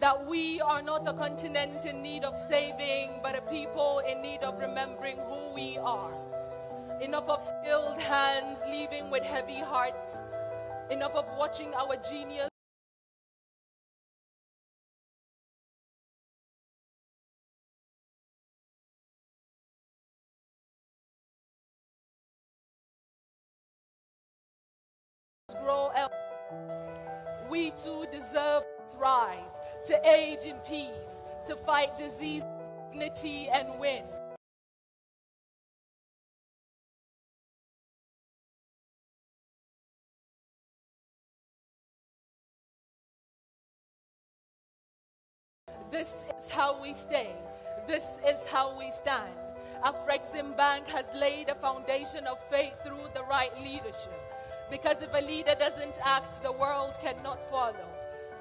that we are not a continent in need of saving, but a people in need of remembering who we are. Enough of skilled hands leaving with heavy hearts. Enough of watching our genius grow up. We too deserve to thrive, to age in peace, to fight disease, dignity, and win. This is how we stay. This is how we stand. Afrexim Bank has laid a foundation of faith through the right leadership. Because if a leader doesn't act, the world cannot follow.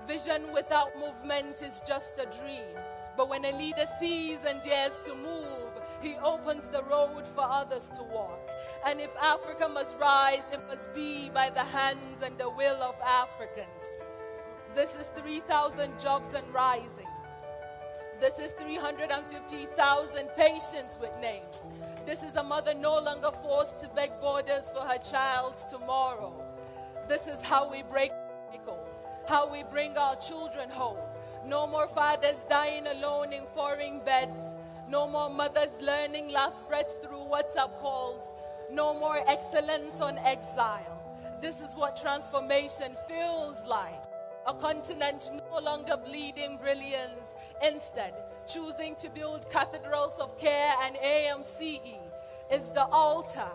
Vision without movement is just a dream. But when a leader sees and dares to move, he opens the road for others to walk. And if Africa must rise, it must be by the hands and the will of Africans. This is 3,000 jobs and rising. This is 350,000 patients with names. This is a mother no longer forced to beg borders for her child's tomorrow. This is how we break the cycle, how we bring our children home. No more fathers dying alone in foreign beds. No more mothers learning last breaths through WhatsApp calls. No more excellence on exile. This is what transformation feels like. A continent no longer bleeding brilliance, instead choosing to build cathedrals of care, and AMCE is the altar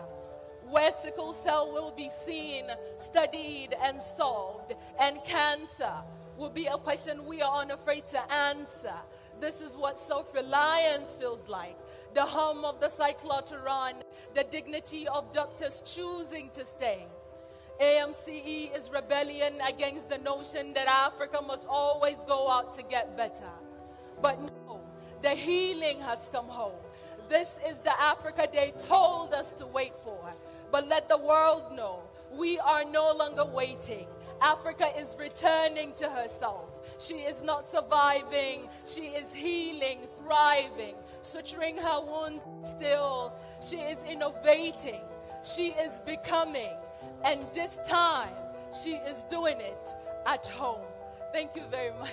where sickle cell will be seen, studied, and solved, and cancer will be a question we are unafraid to answer. This is what self-reliance feels like. The hum of the cyclotron, the dignity of doctors choosing to stay. AMCE is rebellion against the notion that Africa must always go out to get better. But no, the healing has come home. This is the Africa they told us to wait for. But let the world know, we are no longer waiting. Africa is returning to herself. She is not surviving. She is healing, thriving, suturing her wounds still. She is innovating. She is becoming. And this time, she is doing it at home. Thank you very much.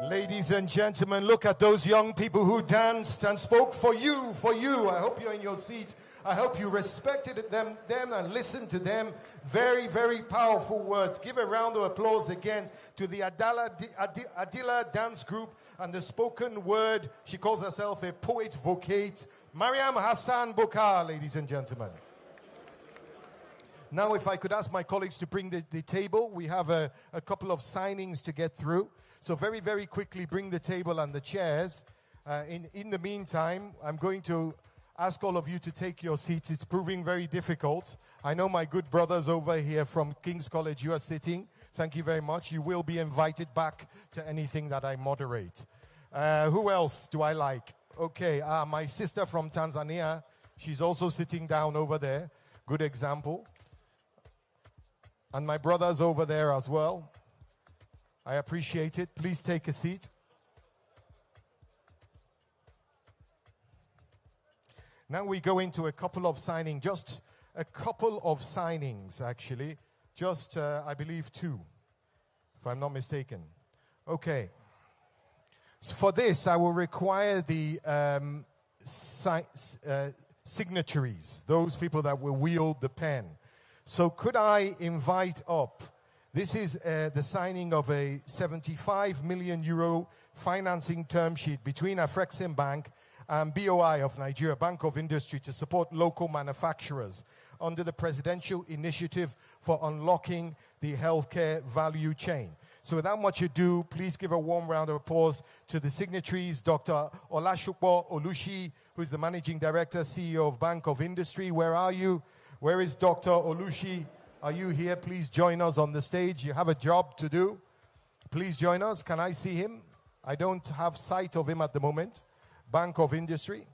Ladies and gentlemen, look at those young people who danced and spoke for you, for you. I hope you're in your seat. I hope you respected them and listened to them. Very, very powerful words. Give a round of applause again to the Adila Dance Group and the spoken word. She calls herself a poet vocate. Mariam Hassan Bokar, ladies and gentlemen. Now, if I could ask my colleagues to bring the table. We have a couple of signings to get through. So very, very quickly bring the table and the chairs. In the meantime, I'm going to ask all of you to take your seats. It's proving very difficult. I know my good brothers over here from King's College, you are sitting. Thank you very much. You will be invited back to anything that I moderate. Who else do I like? Okay, my sister from Tanzania. She's also sitting down over there. Good example. And my brothers over there as well. I appreciate it. Please take a seat. Now we go into a couple of signings, just a couple of signings actually, just I believe 2, if I'm not mistaken. Okay. So for this, I will require the signatories, those people that will wield the pen. So could I invite up, this is the signing of a 75 million euro financing term sheet between Afrexim Bank and BOI of Nigeria, Bank of Industry, to support local manufacturers under the Presidential Initiative for Unlocking the Healthcare Value Chain. So without much ado, please give a warm round of applause to the signatories, Dr. Olasupo Olushi, who is the Managing Director, CEO of Bank of Industry. Where are you? Where is Dr. Olushi? Are you here? Please join us on the stage. You have a job to do. Please join us. Can I see him? I don't have sight of him at the moment. Bank of Industry.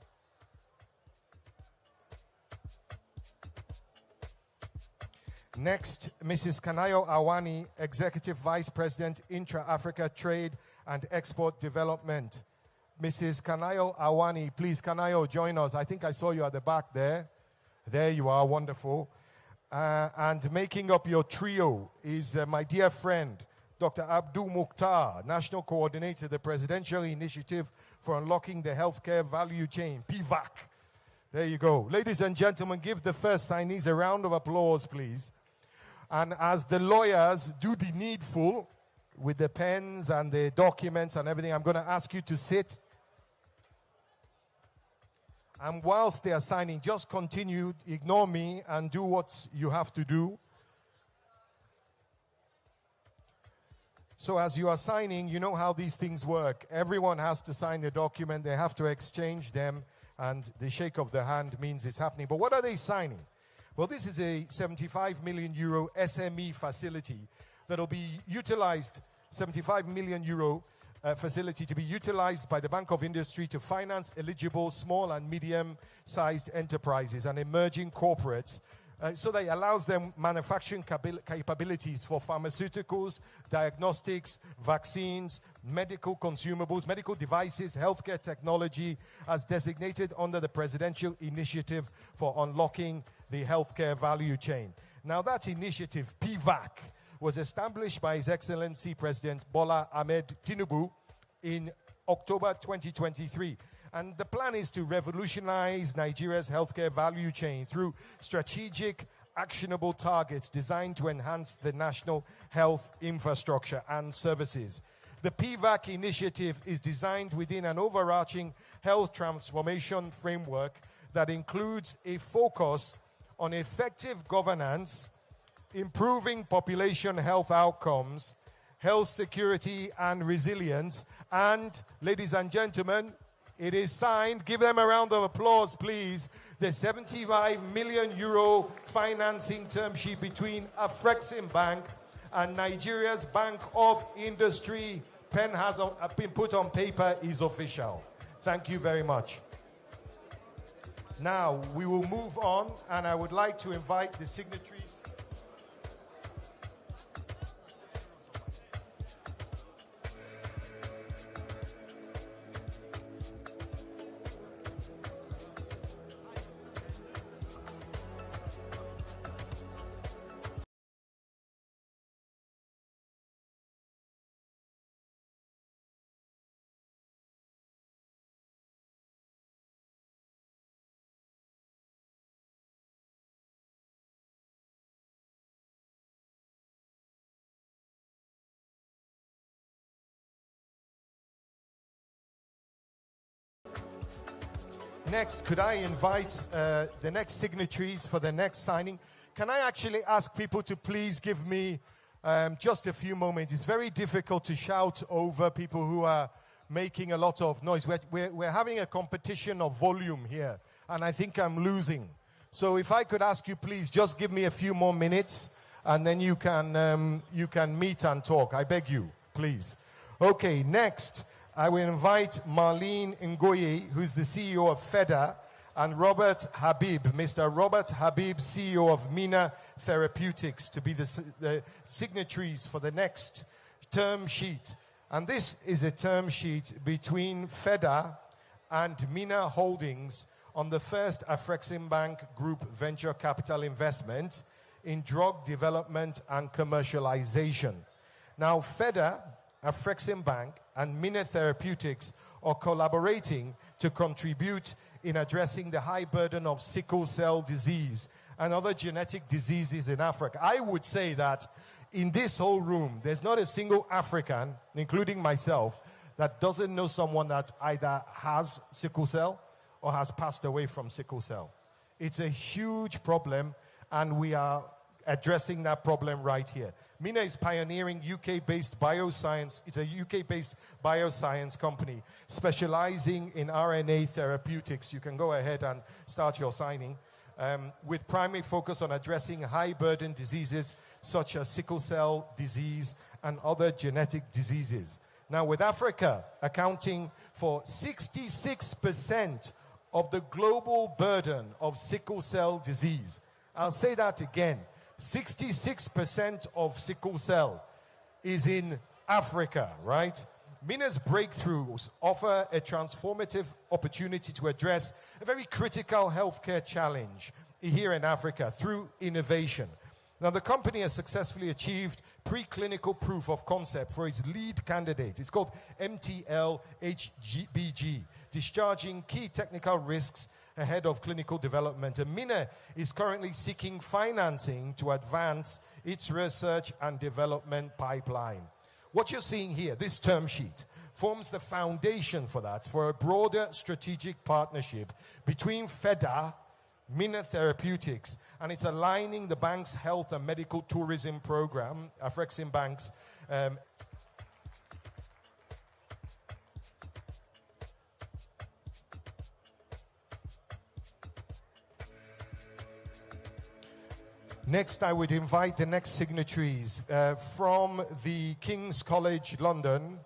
Next, Mrs. Kanayo Awani, Executive Vice President, Intra-Africa Trade and Export Development. Mrs. Kanayo Awani, please, Kanayo, join us. I think I saw you at the back there. There you are, wonderful. And making up your trio is my dear friend, Dr. Abdul Mukhtar, National Coordinator, the Presidential Initiative for Unlocking the Healthcare Value Chain, PVAC. There you go. Ladies and gentlemen, give the first signees a round of applause, please. And as the lawyers do the needful with the pens and the documents and everything, I'm going to ask you to sit. And whilst they are signing, just continue, ignore me, and do what you have to do. So as you are signing, you know how these things work. Everyone has to sign the document. They have to exchange them, and the shake of the hand means it's happening. But what are they signing? Well, this is a 75 million euro SME facility that will be utilized, 75 million euro facility to be utilized by the Bank of Industry to finance eligible small and medium-sized enterprises and emerging corporates, so that it allows them manufacturing capabilities for pharmaceuticals, diagnostics, vaccines, medical consumables, medical devices, healthcare technology, as designated under the Presidential Initiative for Unlocking the Healthcare Value Chain. Now, that initiative, PVAC, was established by His Excellency President Bola Ahmed Tinubu in October 2023. And the plan is to revolutionize Nigeria's healthcare value chain through strategic, actionable targets designed to enhance the national health infrastructure and services. The PVAC initiative is designed within an overarching health transformation framework that includes a focus on effective governance, improving population health outcomes, health security and resilience, and, ladies and gentlemen, it is signed, give them a round of applause, please, the 75 million euro financing term sheet between Afrexim Bank and Nigeria's Bank of Industry. Pen has been put on paper, is official. Thank you very much. Now, we will move on, and I would like to invite the signatories. Next, could I invite the next signatories for the next signing? Can I actually ask people to please give me just a few moments? It's very difficult to shout over people who are making a lot of noise. We're having a competition of volume here, and I think I'm losing. So if I could ask you, please, just give me a few more minutes, and then you can meet and talk. I beg you, please. Okay, next. I will invite Marlene Ngoye, who's the CEO of FEDA, and Robert Habib, Mr. Robert Habib, CEO of Mina Therapeutics, to be the signatories for the next term sheet. And this is a term sheet between FEDA and Mina Holdings on the first Afrexim Bank Group venture capital investment in drug development and commercialization. Now, FEDA, Afrexim Bank, and Mina Therapeutics are collaborating to contribute in addressing the high burden of sickle cell disease and other genetic diseases in Africa. I would say that in this whole room, there's not a single African, including myself, that doesn't know someone that either has sickle cell or has passed away from sickle cell. It's a huge problem, and we are addressing that problem right here. Mina is pioneering UK-based bioscience. It's a UK-based bioscience company specializing in RNA therapeutics. You can go ahead and start your signing. With primary focus on addressing high-burden diseases such as sickle cell disease and other genetic diseases. Now, with Africa accounting for 66% of the global burden of sickle cell disease, I'll say that again, 66% of sickle cell is in Africa, right? Mina's breakthroughs offer a transformative opportunity to address a very critical healthcare challenge here in Africa through innovation. Now, the company has successfully achieved preclinical proof of concept for its lead candidate. It's called MTL-HBG, discharging key technical risks ahead of clinical development. And Mina is currently seeking financing to advance its research and development pipeline. What you're seeing here, this term sheet, forms the foundation for that, for a broader strategic partnership between FEDA, Mina Therapeutics, and it's aligning the bank's health and medical tourism program, Afrexim Bank's. Next, I would invite the next signatories from the King's College London,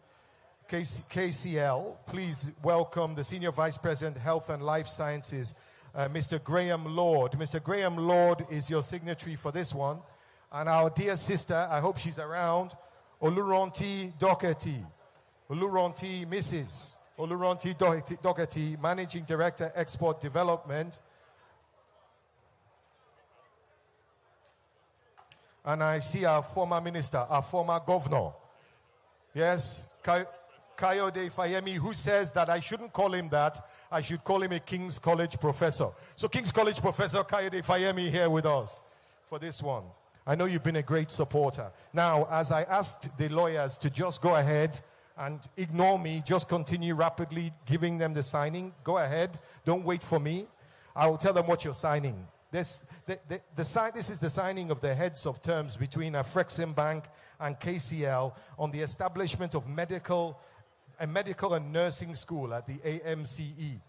KCL. Please welcome the Senior Vice President, Health and Life Sciences, Mr. Graham Lord. Mr. Graham Lord is your signatory for this one. And our dear sister, I hope she's around, Oluronti Doherty. Oluronti, Mrs. Oluronti Doherty, Managing Director, Export Development. And I see our former minister, our former governor. Yes, Kayode Fayemi, who says that I shouldn't call him that. I should call him a King's College professor. So King's College professor Kayode Fayemi here with us for this one. I know you've been a great supporter. Now, as I asked the lawyers to just go ahead and ignore me, just continue rapidly giving them the signing. Go ahead. Don't wait for me. I will tell them what you're signing. This is the signing of the heads of terms between Afrexim Bank and KCL on the establishment of a medical and nursing school at the AMCE.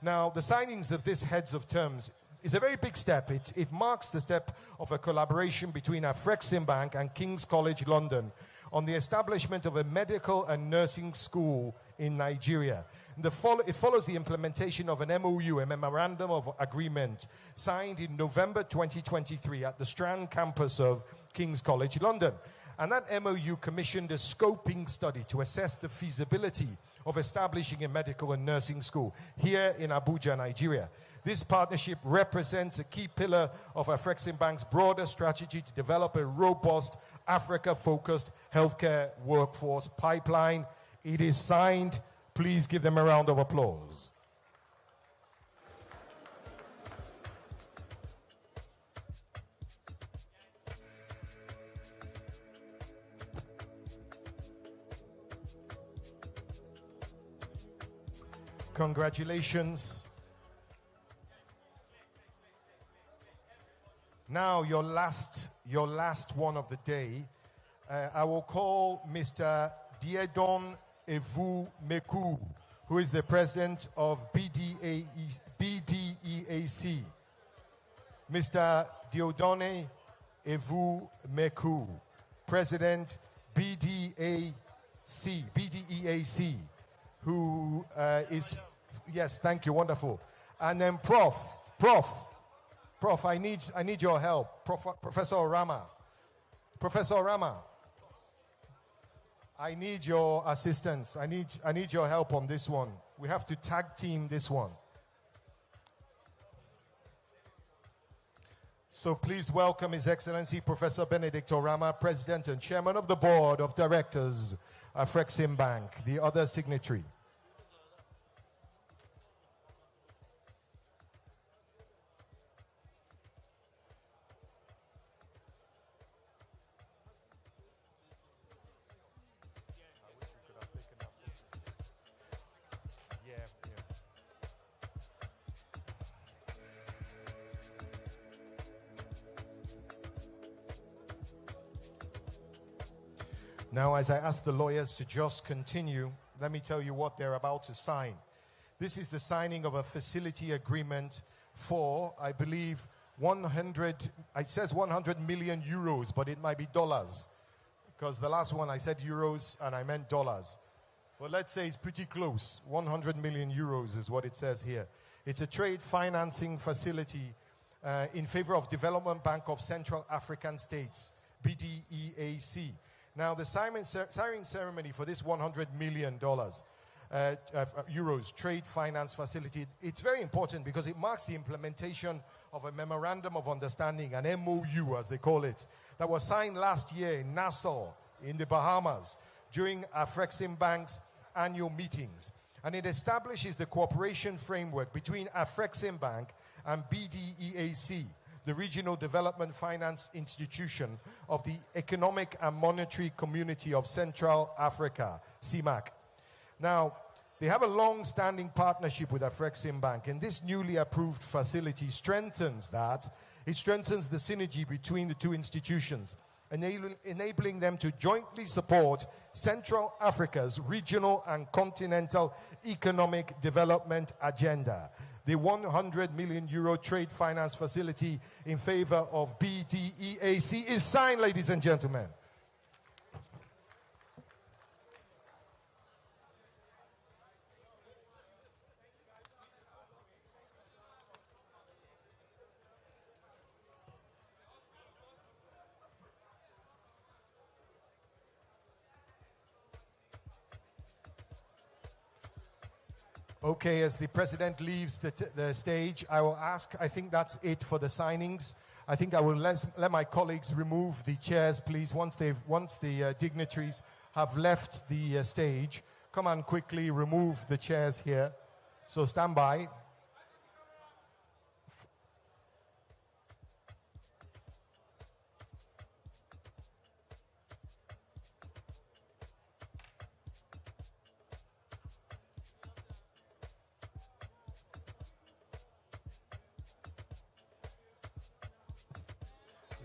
Now, the signings of these heads of terms is a very big step. It marks the step of a collaboration between Afrexim Bank and King's College London on the establishment of a medical and nursing school in Nigeria. It follows the implementation of an MOU, a Memorandum of Agreement, signed in November 2023 at the Strand campus of King's College London. And that MOU commissioned a scoping study to assess the feasibility of establishing a medical and nursing school here in Abuja, Nigeria. This partnership represents a key pillar of Afrexim Bank's broader strategy to develop a robust, Africa-focused healthcare workforce pipeline. It is signed. Please give them a round of applause. Congratulations. Now, your last one of the day, I will call Mr. Diedon Evu Meku, who is the president of BDEAC. Mr. Diodone Evu Meku, president BDEAC, who is, yes, thank you, wonderful. And then Prof, I need your help. Professor Orama. Professor Orama, I need your assistance. I need your help on this one. We have to tag team this one. So please welcome His Excellency Professor Benedict Orama, President and Chairman of the Board of Directors of Afrexim Bank, the other signatory. Now, as I ask the lawyers to just continue, let me tell you what they're about to sign. This is the signing of a facility agreement for, I believe, it says 100 million euros, but it might be dollars. Because the last one I said euros and I meant dollars. Well, let's say it's pretty close. 100 million euros is what it says here. It's a trade financing facility in favor of Development Bank of Central African States, BDEAC. Now, the signing ceremony for this $100 million euros trade finance facility, it's very important because it marks the implementation of a memorandum of understanding, an MOU as they call it, that was signed last year in Nassau in the Bahamas during Afreximbank's annual meetings. And it establishes the cooperation framework between Afreximbank and BDEAC, the Regional Development Finance Institution of the Economic and Monetary Community of Central Africa, CEMAC. Now, they have a long-standing partnership with Afreximbank, and this newly approved facility strengthens that. It strengthens the synergy between the two institutions, enabling them to jointly support Central Africa's regional and continental economic development agenda. The 100 million euro trade finance facility in favor of BDEAC is signed, ladies and gentlemen. Okay, as the president leaves the stage, I will ask, I think that's it for the signings. I think I will let my colleagues remove the chairs, please, once the dignitaries have left the stage. Come on, quickly remove the chairs here. So stand by.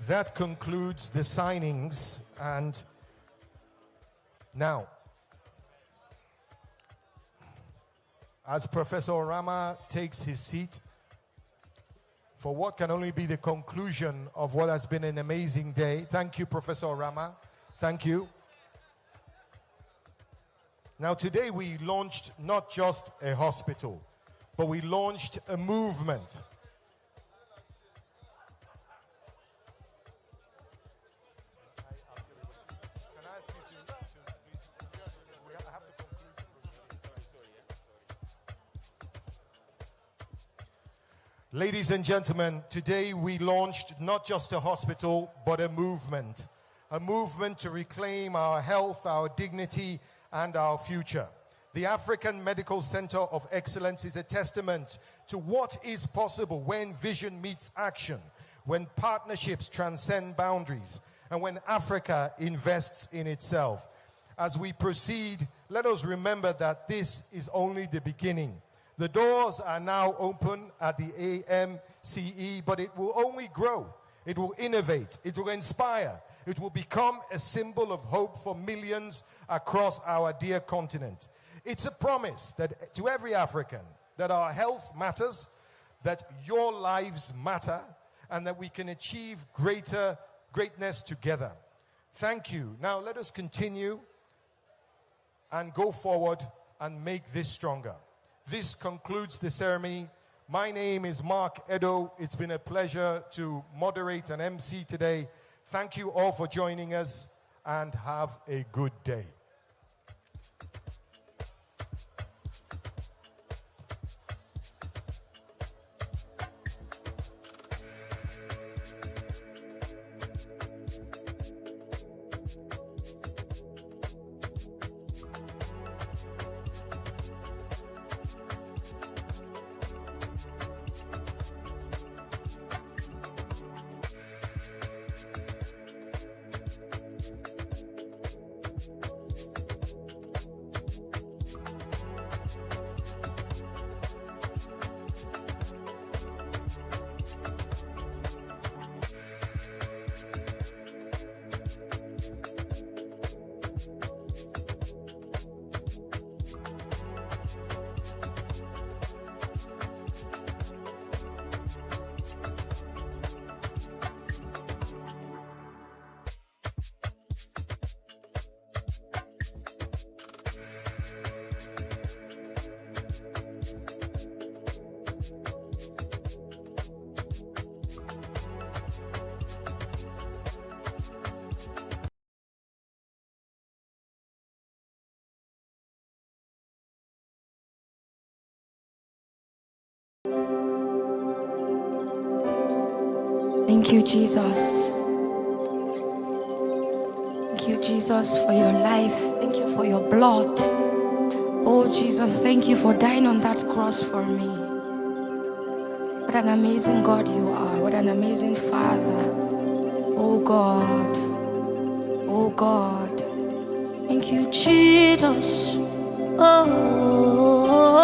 That concludes the signings, and now, as Professor Rama takes his seat for what can only be the conclusion of what has been an amazing day. Thank you, Professor Rama. Thank you. Now, today we launched not just a hospital, but we launched a movement. Ladies and gentlemen, today we launched not just a hospital, but a movement to reclaim our health, our dignity, and our future. The African Medical Center of Excellence is a testament to what is possible when vision meets action, when partnerships transcend boundaries, and when Africa invests in itself. As we proceed, let us remember that this is only the beginning. The doors are now open at the AMCE, but it will only grow. It will innovate. It will inspire. It will become a symbol of hope for millions across our dear continent. It's a promise that to every African that our health matters, that your lives matter, and that we can achieve greatness together. Thank you. Now let us continue and go forward and make this stronger. This concludes the ceremony. My name is Mark Edo. It's been a pleasure to moderate an MC today. Thank you all for joining us, and have a good day. Thank you, Jesus. Thank you, Jesus, for your life. Thank you for your blood. Oh, Jesus, thank you for dying on that cross for me. What an amazing God you are. What an amazing Father. Oh, God. Oh, God. Thank you, Jesus. Oh.